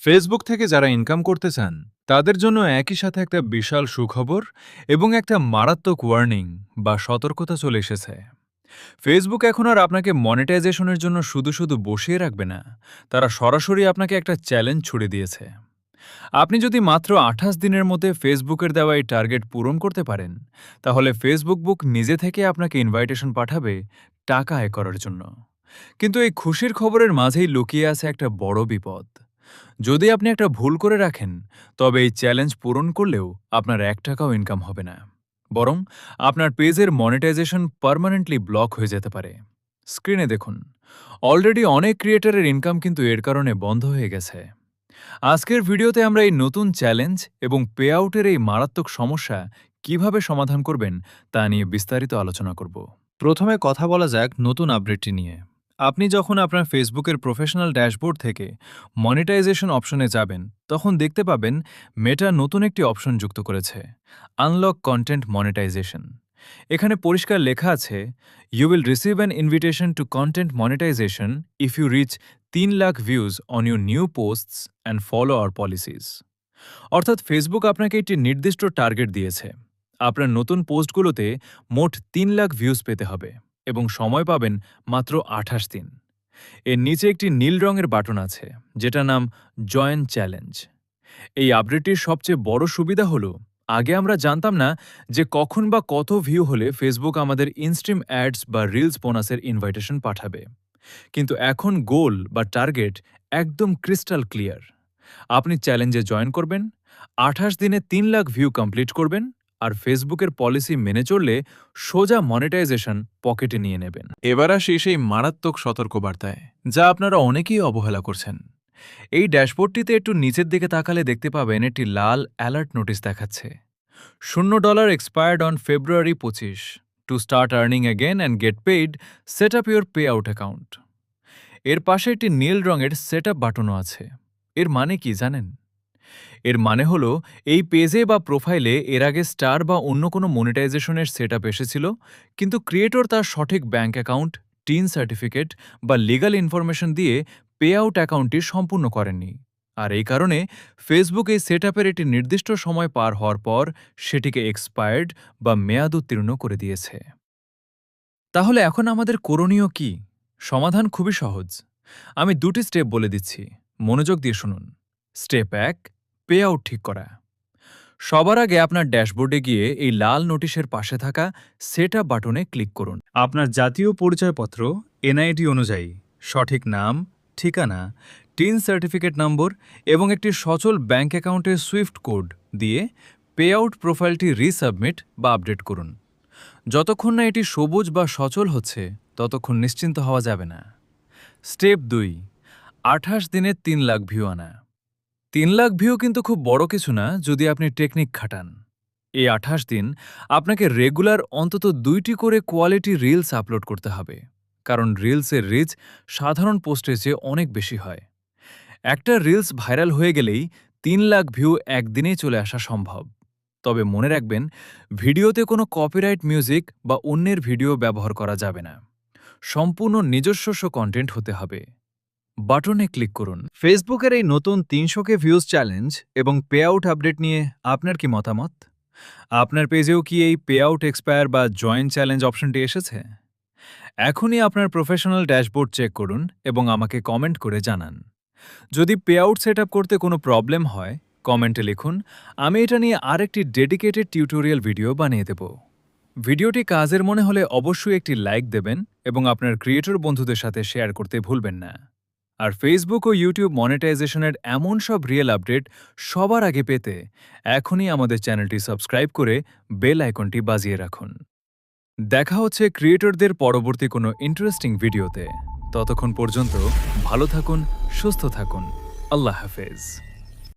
Facebook থেকে যারা income করতে চান তাদের জন্য একই সাথে একটা বিশাল সুখবর এবং একটা মারাত্মক ওয়ার্নিং বা সতর্কতা চলে এসেছে। ফেসবুক এখন আর আপনাকে মনিটাইজেশনের জন্য শুধু শুধু বসিয়ে রাখবে না, তারা সরাসরি আপনাকে একটা চ্যালেঞ্জ ছুড়ে দিয়েছে। আপনি যদি মাত্র 28 দিনের মধ্যে ফেসবুকের দেওয়া এই টার্গেট পূরণ করতে পারেন, তাহলে ফেসবুক বুক নিজে থেকে আপনাকে ইনভাইটেশন পাঠাবে টাকা আয় করার জন্য। কিন্তু এই খুশির খবরের মাঝেই লুকিয়ে আছে একটা বড় বিপদ। যদি আপনি একটা ভুল করে রাখেন, তবে এই চ্যালেঞ্জ পূরণ করলেও আপনার 1 টাকাও ইনকাম হবে না, বরং আপনার পেজের মনিটাইজেশন পার্মানেন্টলি ব্লক হয়ে যেতে পারে। স্ক্রিনে দেখুন, অলরেডি অনেক ক্রিয়েটরের ইনকাম কিন্তু এর কারণে বন্ধ হয়ে গেছে। আজকের ভিডিওতে আমরা এই নতুন চ্যালেঞ্জ এবং পে আউটের এই মারাত্মক সমস্যা কিভাবে সমাধান করবেন তা নিয়ে বিস্তারিত আলোচনা করব। প্রথমে কথা বলা যাক নতুন আপডেটটি নিয়ে। আপনি যখন আপনার ফেসবুকের প্রফেশনাল ড্যাশবোর্ড থেকে মনিটাইজেশন অপশনে যাবেন, তখন দেখতে পাবেন মেটা নতুন একটি অপশন যুক্ত করেছে, আনলক কন্টেন্ট মনিটাইজেশন। এখানে পরিষ্কার লেখা আছে, you will receive an invitation to content monetization if you reach 3 lakh views on your new posts and follow our policies. অর্থাৎ ফেসবুক আপনাকে একটি নির্দিষ্ট টার্গেট দিয়েছে। আপনার নতুন পোস্টগুলোতে মোট 3 লাখ ভিউজ পেতে হবে এবং সময় পাবেন মাত্র 28 দিন। এর নিচে একটি নীল রঙের বাটন আছে, যেটা নাম জয়েন চ্যালেঞ্জ। এই আপডেটটির সবচেয়ে বড় সুবিধা হলো, আগে আমরা জানতাম না যে কখন বা কত ভিউ হলে ফেসবুক আমাদের ইনস্ট্রিম অ্যাডস বা রিলস বোনাসের ইনভাইটেশন পাঠাবে। কিন্তু এখন গোল বা টার্গেট একদম ক্রিস্টাল ক্লিয়ার। আপনি চ্যালেঞ্জে জয়েন করবেন, 28 দিনে 3 লাখ ভিউ কমপ্লিট করবেন, আর ফেসবুকের পলিসি মেনে চললে সোজা মনিটাইজেশন পকেটে নিয়ে নেবেন। এবার আসি সেই মারাত্মক সতর্কবার্তায়, যা আপনারা অনেকেই অবহেলা করছেন। এই ড্যাশবোর্ডটিতে একটু নিচের দিকে তাকালে দেখতে পাবেন একটি লাল অ্যালার্ট নোটিশ দেখাচ্ছে, $0 expired on February 25, to start earning again and get paid, set up your pay out account. এর পাশে একটি নীল রঙের সেট আপ বাটনও আছে। এর মানে কি জানেন? এর মানে হলো, এই পেজে বা প্রোফাইলে এর আগে স্টার বা অন্য কোনো মনিটাইজেশনের সেটআপ এসেছিল, কিন্তু ক্রিয়েটর তার সঠিক ব্যাঙ্ক অ্যাকাউন্ট, টিন সার্টিফিকেট বা লিগ্যাল ইনফরমেশন দিয়ে পে আউট অ্যাকাউন্টটি সম্পূর্ণ করেননি। আর এই কারণে ফেসবুক এই সেটআপের একটি নির্দিষ্ট সময় পার হওয়ার পর সেটিকে এক্সপায়ার্ড বা মেয়াদ উত্তীর্ণ করে দিয়েছে। তাহলে এখন আমাদের করণীয় কি? সমাধান খুবই সহজ। আমি 2টি স্টেপ বলে দিচ্ছি, মনোযোগ দিয়ে শুনুন। স্টেপ 1, পে আউট ঠিক করা। সবার আগে আপনার ড্যাশবোর্ডে গিয়ে এই লাল নোটিশের পাশে থাকা সেট আপ বাটনে ক্লিক করুন। আপনার জাতীয় পরিচয়পত্র এনআইডি অনুযায়ী সঠিক নাম, ঠিকানা, টিন সার্টিফিকেট নম্বর এবং একটি সচল ব্যাঙ্ক অ্যাকাউন্টের সুইফট কোড দিয়ে পে আউট প্রোফাইলটি রিসাবমিট বা আপডেট করুন। যতক্ষণ না এটি সবুজ বা সচল হচ্ছে, ততক্ষণ নিশ্চিন্ত হওয়া যাবে না। স্টেপ 2, 28 দিনে 3 লাখ ভিউ আনা। 3 লাখ ভিউ কিন্তু খুব বড় কিছু না যদি আপনি টেকনিক খাটান। এই 28 দিন আপনাকে রেগুলার অন্তত 2টি করে কোয়ালিটি রিলস আপলোড করতে হবে, কারণ রিলসের রিচ সাধারণ পোস্টের চেয়ে অনেক বেশি হয়। একটা রিলস ভাইরাল হয়ে গেলেই 3 লাখ ভিউ একদিনেই চলে আসা সম্ভব। তবে মনে রাখবেন, ভিডিওতে কোনো কপিরাইট মিউজিক বা অন্যের ভিডিও ব্যবহার করা যাবে না। সম্পূর্ণ নিজস্ব কন্টেন্ট হতে হবে। বাটনে ক্লিক করুন। ফেসবুকের এই নতুন 300K ভিউজ চ্যালেঞ্জ এবং পে আউট আপডেট নিয়ে আপনার কি মতামত? আপনার পেজেও কি এই পে আউট এক্সপায়ার বা জয়েন চ্যালেঞ্জ অপশনটি এসেছে? এখনই আপনার প্রফেশনাল ড্যাশবোর্ড চেক করুন এবং আমাকে কমেন্ট করে জানান। যদি পে আউট সেট আপ করতে কোনো প্রবলেম হয়, কমেন্টে লিখুন, আমি এটা নিয়ে আরেকটি ডেডিকেটেড টিউটোরিয়াল ভিডিও বানিয়ে দেব। ভিডিওটি কাজের মনে হলে অবশ্যই একটি লাইক দেবেন এবং আপনার ক্রিয়েটর বন্ধুদের সাথে শেয়ার করতে ভুলবেন না। আর ফেসবুক ও ইউটিউব মনিটাইজেশনের এমন সব রিয়েল আপডেট সবার আগে পেতে এখনই আমাদের চ্যানেলটি সাবস্ক্রাইব করে বেল আইকনটি বাজিয়ে রাখুন। দেখা হচ্ছে ক্রিয়েটরদের পরবর্তী কোনো ইন্টারেস্টিং ভিডিওতে। ততক্ষণ পর্যন্ত ভালো থাকুন, সুস্থ থাকুন। আল্লাহ হাফেজ।